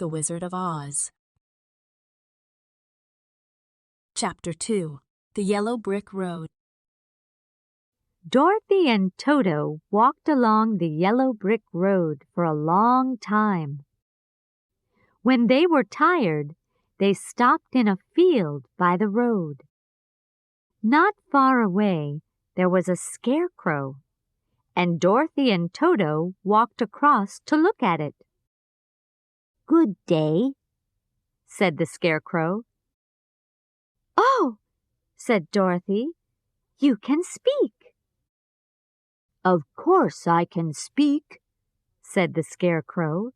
The Wizard of Oz. Chapter 2. The Yellow Brick Road. Dorothy and Toto walked along the yellow brick road for a long time. When they were tired, they stopped in a field by the road. Not far away, there was a scarecrow, and Dorothy and Toto walked across to look at it. "Good day," said the scarecrow. "Oh," said Dorothy, "you can speak." "Of course I can speak," said the scarecrow.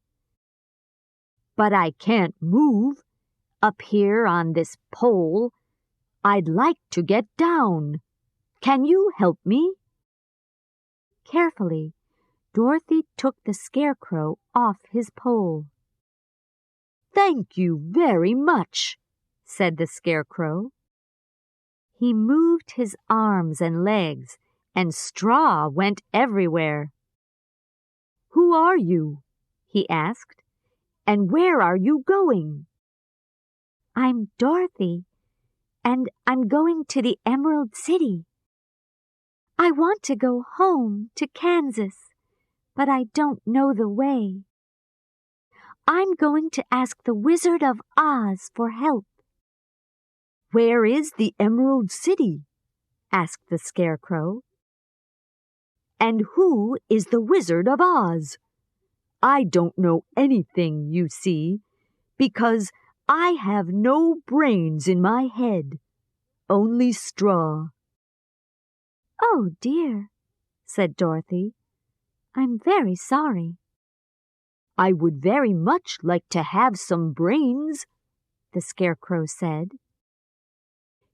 "But I can't move. Up here on this pole, I'd like to get down. Can you help me?" Carefully, Dorothy took the scarecrow off his pole. "Thank you very much," said the scarecrow. He moved his arms and legs, and straw went everywhere. "Who are you?" he asked. "And where are you going?" "I'm Dorothy, and I'm going to the Emerald City. I want to go home to Kansas, but I don't know the way. I'm going to ask the Wizard of Oz for help." "Where is the Emerald City?" asked the scarecrow. "And who is the Wizard of Oz? I don't know anything, you see, because I have no brains in my head, only straw." "Oh, dear," said Dorothy. "I'm very sorry." "I would very much like to have some brains," the scarecrow said.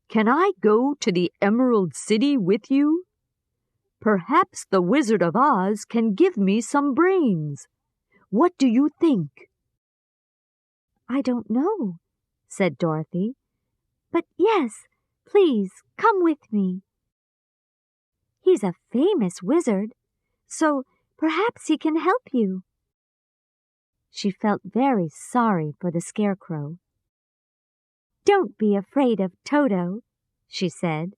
"Can I go to the Emerald City with you? Perhaps the Wizard of Oz can give me some brains. What do you think?" "I don't know," said Dorothy. "But yes, please come with me. He's a famous wizard, so perhaps he can help you." She felt very sorry for the scarecrow. "Don't be afraid of Toto," she said.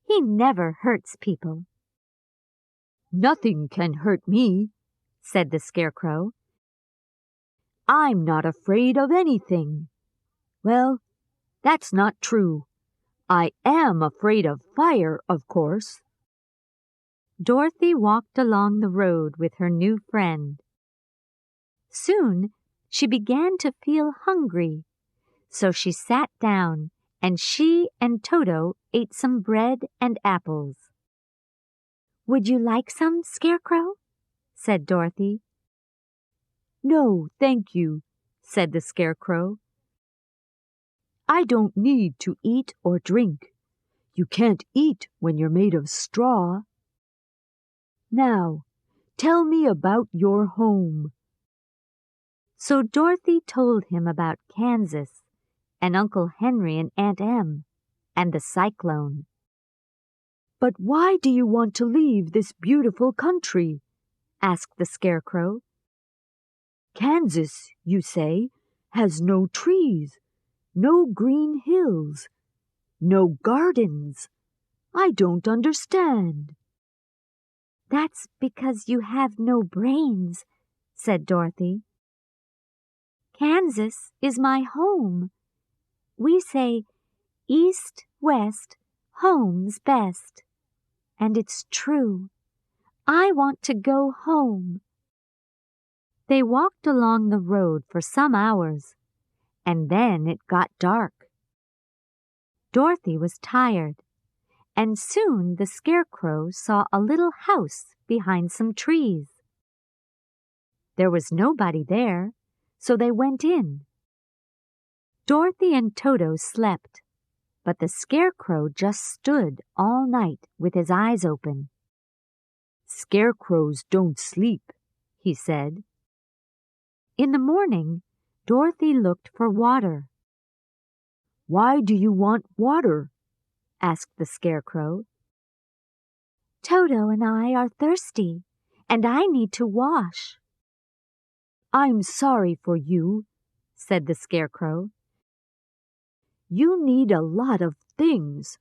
"He never hurts people." "Nothing can hurt me," said the scarecrow. "I'm not afraid of anything. Well, that's not true. I am afraid of fire, of course." Dorothy walked along the road with her new friend. Soon she began to feel hungry, so she sat down and she and Toto ate some bread and apples. "Would you like some, Scarecrow?" said Dorothy. "No, thank you," said the scarecrow. "I don't need to eat or drink. You can't eat when you're made of straw. Now, tell me about your home." So Dorothy told him about Kansas and Uncle Henry and Aunt Em and the cyclone. "But why do you want to leave this beautiful country?" asked the scarecrow. "Kansas, you say, has no trees, no green hills, no gardens. I don't understand." "That's because you have no brains," said Dorothy. "Kansas is my home. We say, 'East, west, home's best.' And it's true. I want to go home." They walked along the road for some hours, and then it got dark. Dorothy was tired, and soon the scarecrow saw a little house behind some trees. There was nobody there, so they went in. Dorothy and Toto slept, but the scarecrow just stood all night with his eyes open. "Scarecrows don't sleep," he said. In the morning, Dorothy looked for water. "Why do you want water?" asked the scarecrow. "Toto and I are thirsty, and I need to wash." "I'm sorry for you. said the Scarecrow. "You need a lot of things,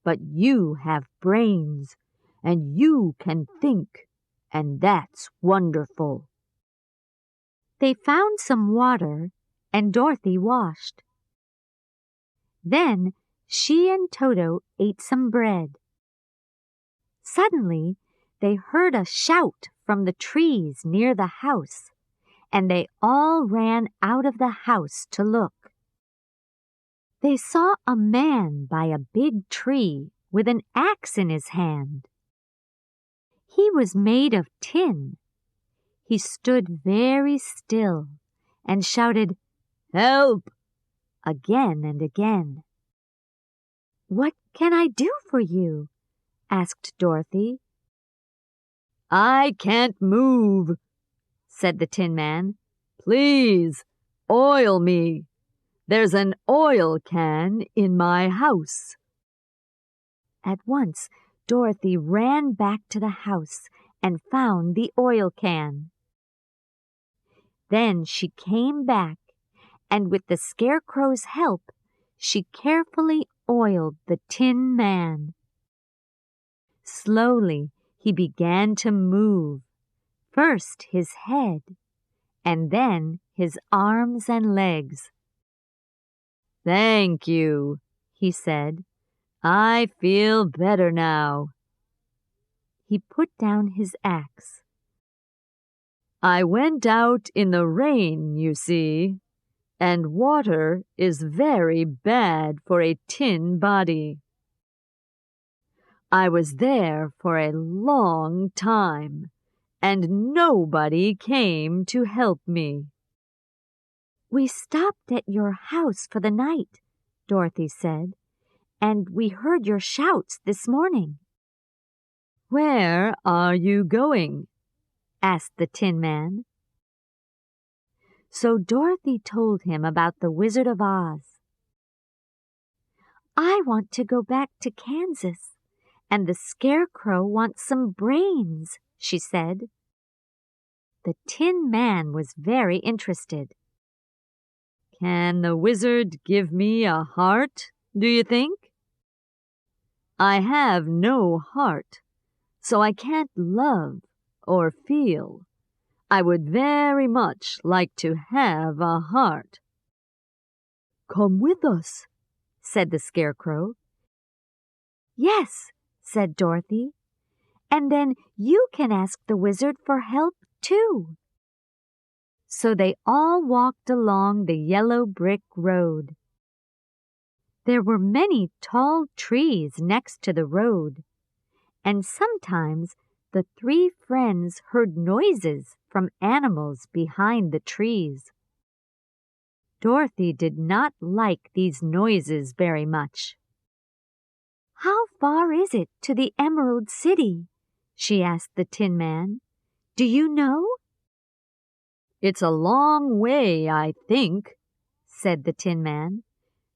but you have brains, and you can think, and that's wonderful." They found some water, and Dorothy washed. Then she and Toto ate some bread. Suddenly, they heard a shout from the trees near the house, and they all ran out of the house to look. They saw a man by a big tree with an axe in his hand. He was made of tin. He stood very still and shouted, "Help!" again and again. "What can I do for you?" asked Dorothy. "I can't move," said the Tin Man. "Please, oil me. There's an oil can in my house." At once, Dorothy ran back to the house and found the oil can. Then she came back, and with the Scarecrow's help, she carefully oiled the Tin Man. Slowly, he began to move, first his head, and then his arms and legs. "Thank you," he said. "I feel better now." He put down his axe. "I went out in the rain, you see, and water is very bad for a tin body. I was there for a long time, and nobody came to help me." "We stopped at your house for the night," Dorothy said, "and we heard your shouts this morning." "Where are you going?" asked the Tin Man. So Dorothy told him about the Wizard of Oz. "I want to go back to Kansas, and the Scarecrow wants some brains," she said. The Tin Man was very interested. "Can the wizard give me a heart, do you think?" "I have no heart, so I can't love or feel. I would very much like to have a heart." "Come with us," said the Scarecrow. "Yes," said Dorothy, "and then you can ask the wizard for help, too." So they all walked along the yellow brick road. There were many tall trees next to the road, and sometimes the three friends heard noises from animals behind the trees. Dorothy did not like these noises very much. "How far is it to the Emerald City?" she asked the Tin Man. "Do you know?" "It's a long way, I think," said the Tin Man,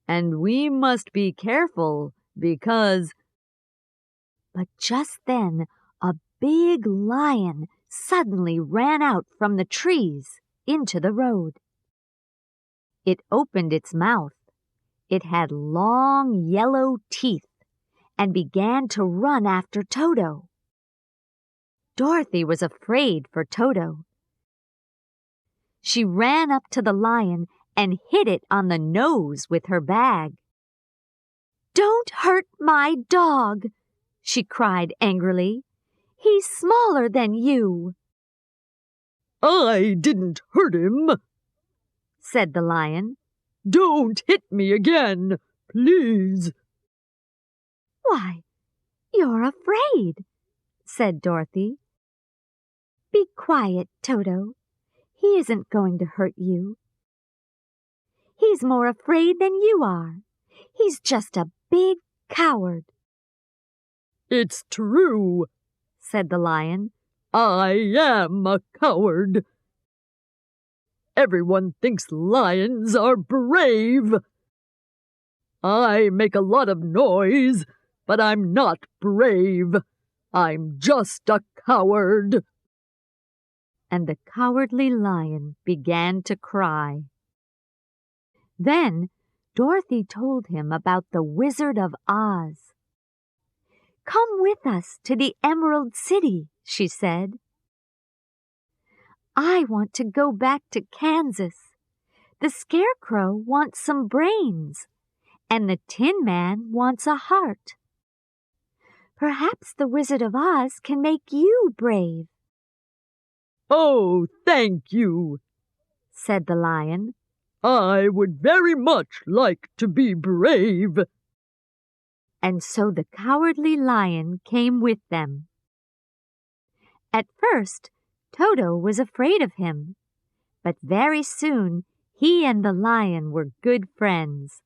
"and we must be careful because—" But just then a big lion suddenly ran out from the trees into the road. It opened its mouth. It had long yellow teeth and began to run after Toto. Dorothy was afraid for Toto. She ran up to the lion and hit it on the nose with her bag. "Don't hurt my dog!" she cried angrily. "He's smaller than you." "I didn't hurt him," said the lion. "Don't hit me again, please." "Why, you're afraid," said Dorothy. "Be quiet, Toto. He isn't going to hurt you. He's more afraid than you are. He's just a big coward." "It's true," said the lion. "I am a coward. Everyone thinks lions are brave. I make a lot of noise, but I'm not brave. I'm just a coward." And the cowardly lion began to cry. Then Dorothy told him about the Wizard of Oz. "Come with us to the Emerald City," she said. "I want to go back to Kansas. The Scarecrow wants some brains, and the Tin Man wants a heart. Perhaps the Wizard of Oz can make you brave." "Oh, thank you," said the lion. "I would very much like to be brave." And so the Cowardly Lion came with them. At first, Toto was afraid of him, but very soon he and the lion were good friends.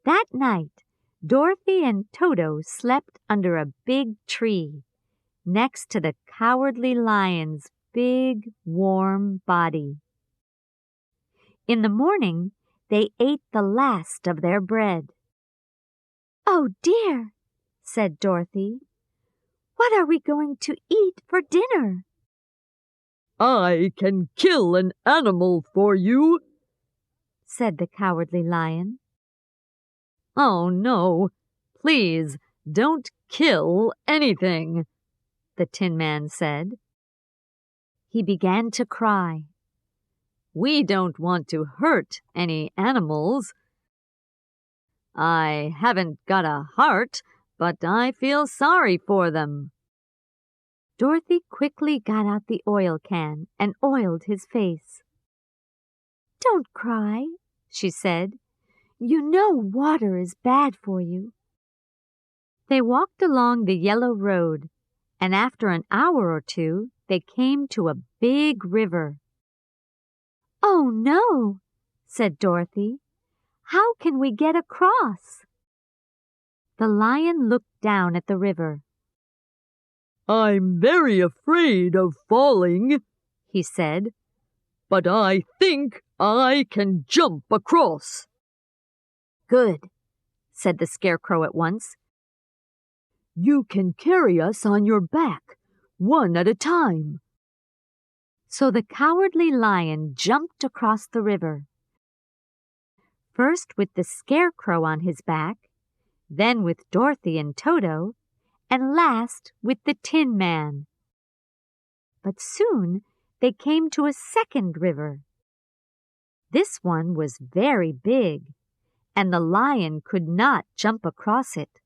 That night, Dorothy and Toto slept under a big tree, next to the Cowardly Lion's big, warm body. In the morning, they ate the last of their bread. "Oh dear," said Dorothy, "what are we going to eat for dinner?" "I can kill an animal for you," said the Cowardly Lion. "Oh, no, please don't kill anything," the Tin Man said. He began to cry. "We don't want to hurt any animals. I haven't got a heart, but I feel sorry for them." Dorothy quickly got out the oil can and oiled his face. "Don't cry," she said. "You know water is bad for you." They walked along the yellow road, and after an hour or two, they came to a big river. "Oh, no," said Dorothy. "How can we get across?" The lion looked down at the river. "I'm very afraid of falling," he said, "but I think I can jump across." "Good," said the Scarecrow at once. "You can carry us on your back, one at a time." So the Cowardly Lion jumped across the river, first with the Scarecrow on his back, then with Dorothy and Toto, and last with the Tin Man. But soon they came to a second river. This one was very big, and the lion could not jump across it.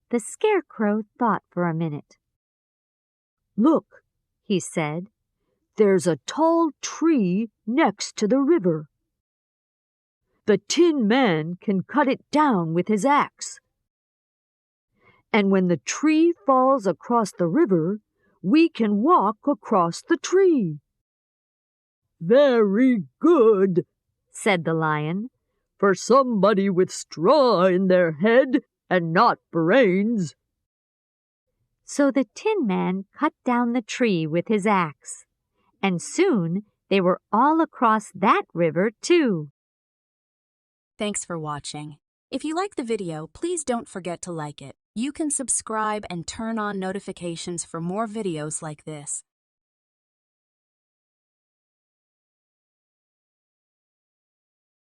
The Scarecrow thought for a minute. "Look," he said, "there's a tall tree next to the river. The Tin Man can cut it down with his axe. And when the tree falls across the river, we can walk across the tree." "Very good," said the lion, "for somebody with straw in their head and not brains." So the Tin Man cut down the tree with his axe, and soon they were all across that river too. Thanks for watching. If you like the video, please don't forget to like it. You can subscribe and turn on notifications for more videos like this.